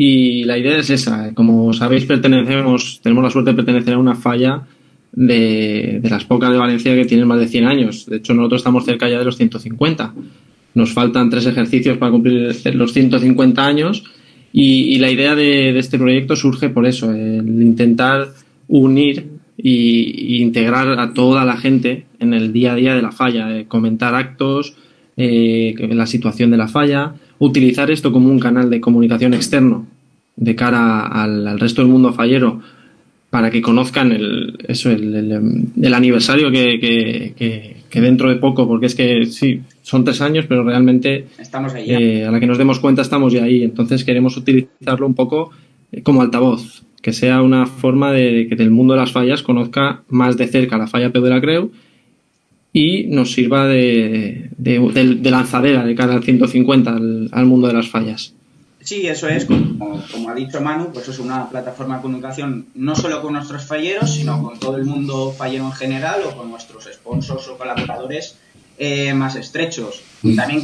Y la idea es esa. Como sabéis, tenemos la suerte de pertenecer a una falla de las pocas de Valencia que tienen más de 100 años. De hecho, nosotros estamos cerca ya de los 150. Nos faltan 3 ejercicios para cumplir los 150 años y la idea de este proyecto surge por eso, el intentar unir y integrar a toda la gente en el día a día de la falla, comentar actos, la situación de la falla, utilizar esto como un canal de comunicación externo de cara al resto del mundo fallero para que conozcan el aniversario que dentro de poco, porque es que sí, son 3 años, pero realmente Estamos ahí ya. a la que nos demos cuenta estamos ya ahí. Entonces queremos utilizarlo un poco como altavoz, que sea una forma de que el mundo de las fallas conozca más de cerca la falla Peu de la Creu y nos sirva de lanzadera de cara al 150 al mundo de las fallas. Sí, eso es, como ha dicho Manu, pues es una plataforma de comunicación no solo con nuestros falleros, sino con todo el mundo fallero en general o con nuestros sponsors o colaboradores más estrechos. También